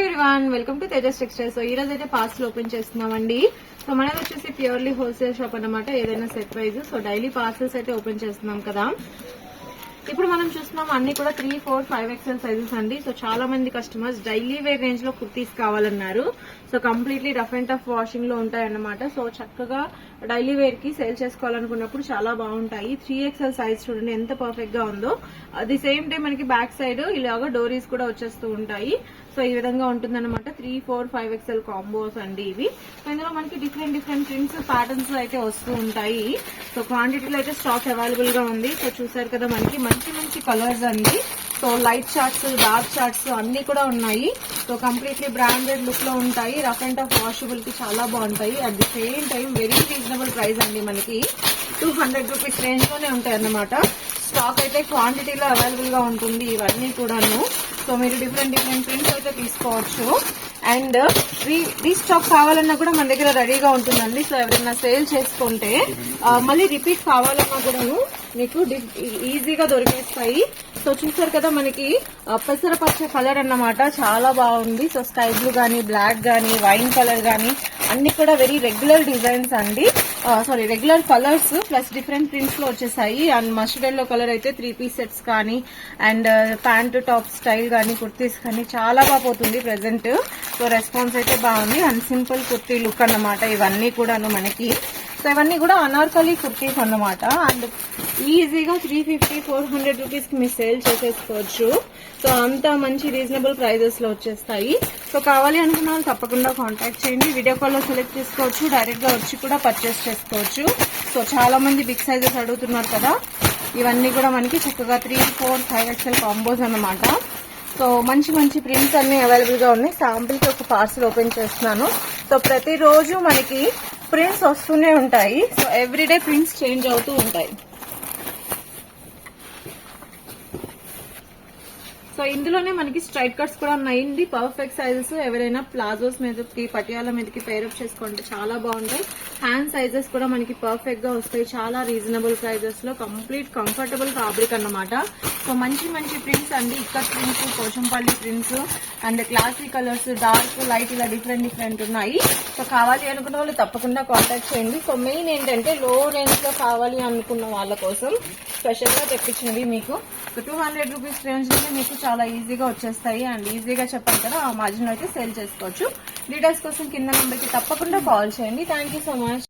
Everyone, welcome to Tejas textiles. So ఈ రోజు అయితే పార్సల్ ఓపెన్ చేస్తున్నామండి. సో మనది వచ్చేసి ప్యూర్లీ హోల్సేల్ షాప్ అన్నమాట, ఏదైనా set wise. So daily parcels అయితే ఓపెన్ చేస్తున్నాం కదా. ఇప్పుడు మనం చూస్తున్నాం అన్ని కూడా 3, 4, 5 XL సైజెస్ అండి. సో చాలా మంది కస్టమర్స్ డైలీ వేర్ రేంజ్ లో కుర్తీస్ కావాలన్నారు. So completely rough and tough washing లో ఉంటాయన్నమాట. సో చక్కగా డైలీ వేర్ కి సేల్ చేసుకోవాలనుకున్నప్పుడు చాలా బాగుంటాయి. 3 XL సైజ్ చూడండి ఎంత పర్ఫెక్ట్ గా ఉందో. అది సేమ్ టైం మనకి బ్యాక్ సైడ్ ఇలాగా డోరీస్ కూడా వచ్చేస్తూ ఉంటాయి. సో ఈ విధంగా ఉంటుందన్నమాట. 3, 4, 5 XL కాంబోస్ అండి ఇవి. ఇందులో మనకి డిఫరెంట్ ప్రింట్స్ ప్యాటర్న్స్ అయితే వస్తూ ఉంటాయి. సో క్వాంటిటీలో అయితే స్టాక్ అవైలబుల్ గా ఉంది. సో చూసారు కదా, మనకి మంచి కలర్స్ అండి. So light charts, dark charts అన్ని కూడా ఉన్నాయి. సో కంప్లీట్లీ బ్రాండెడ్ లుక్ లో ఉంటాయి. రఫ్ అండ్ టఫ్ వాషబుల్ కి చాలా బాగుంటాయి. At the same time very reasonable price అండి. మనకి 200 రూపీస్ రేంజ్ లోనే ఉంటాయి అన్నమాట. స్టాక్ అయితే క్వాంటిటీలో అవైలబుల్ గా ఉంటుంది ఇవన్నీ కూడాను. సో మీరు డిఫరెంట్ ప్రింట్స్ అయితే తీసుకోవచ్చు. అండ్ ఈ స్టాక్ కావాలన్నా కూడా మన దగ్గర రెడీగా ఉంటుందండి. సో ఎవరైనా సేల్ చేసుకుంటే మళ్ళీ రిపీట్ కావాలన్నా కూడాను మీకు ఈజీగా దొరికేస్తాయి. సో చూసారు కదా, మనకి పెసరపచ్చ కలర్ అన్నమాట, చాలా బాగుంది. సో స్కై బ్లూ గానీ, బ్లాక్ గానీ, వైన్ కలర్ గానీ అన్ని కూడా వెరీ రెగ్యులర్ డిజైన్స్ అండి. Regular colours plus different prints లో వచ్చేసాయి. అండ్ మస్టర్డ్ ఎల్లో కలర్ అయితే 3 పీస్ సెట్స్ కానీ, అండ్ ప్యాంట్ టాప్ స్టైల్ కానీ, కుర్తీస్ కానీ చాలా బాగా పోతుంది ప్రెసెంట్. సో రెస్పాన్స్ అయితే బాగుంది. అండ్ సింపుల్ కుర్తీ లుక్ అన్నమాట ఇవన్నీ కూడాను మనకి. సో ఇవన్నీ కూడా అనార్కలి కుర్తీస్ అన్నమాట. అండ్ ఈజీగా 350, 400 రూపీస్ కి మీరు సేల్ చేసేసుకోవచ్చు. సో అంత మంచి రీజనబుల్ ప్రైజెస్ లో వచ్చేస్తాయి. సో కావాలి అనుకున్న వాళ్ళు తప్పకుండా కాంటాక్ట్ చేయండి. వీడియో కాల్ లో సెలెక్ట్ చేసుకోవచ్చు, డైరెక్ట్ గా వచ్చి కూడా పర్చేస్ చేసుకోవచ్చు. సో చాలా మంది బిగ్ సైజెస్ అడుగుతున్నారు కదా, ఇవన్నీ కూడా మనకి చక్కగా 3, 4, 5 XL కాంబోస్ అన్నమాట. సో మంచి ప్రింట్స్ అన్ని అవైలబుల్ గా ఉన్నాయి. శాంపిల్ కి ఒక పార్సల్ ఓపెన్ చేస్తున్నాను. సో ప్రతిరోజు మనకి ప్రింట్స్ వస్తూనే ఉంటాయి. సో ఎవ్రీడే ప్రింట్స్ చేంజ్ అవుతూ ఉంటాయి. సో ఇందులోనే మనకి స్ట్రైట్ కట్స్ కూడా ఉన్నాయండి, పర్ఫెక్ట్ సైజెస్. ఎవరైనా ప్లాజోస్ మీదకి, పటియాల మీదకి పేరప్ చేసుకుంటే చాలా బాగుంటాయి. హ్యాండ్ సైజెస్ కూడా మనకి పర్ఫెక్ట్ గా వస్తాయి. చాలా రీజనబుల్ ప్రైజెస్ లో కంప్లీట్ కంఫర్టబుల్ ఫ్యాబ్రిక్ అన్నమాట. సో మంచి ప్రింట్స్ అండి. Ikat prints, Pochampally prints and classic colours, dark, light ఇలా డిఫరెంట్ ఉన్నాయి. సో కావాలి అనుకున్న వాళ్ళు తప్పకుండా కాంటాక్ట్ చేయండి. సో మెయిన్ ఏంటంటే లో రేంజ్ లో కావాలి అనుకున్న వాళ్ళ కోసం స్పెషల్ గా తెప్పించినవి మీకు 200 రూపీస్ రేంజ్ లోనే మీకు చాలా ఈజీగా వచ్చేస్తాయి. అండ్ ఈజీగా చెప్పాను కదా, ఆ మార్జిన్ అయితే సేల్ చేసుకోవచ్చు. డీటెయిల్స్ కోసం కింద నెంబర్ కి తప్పకుండా కాల్ చేయండి. Thank you so much.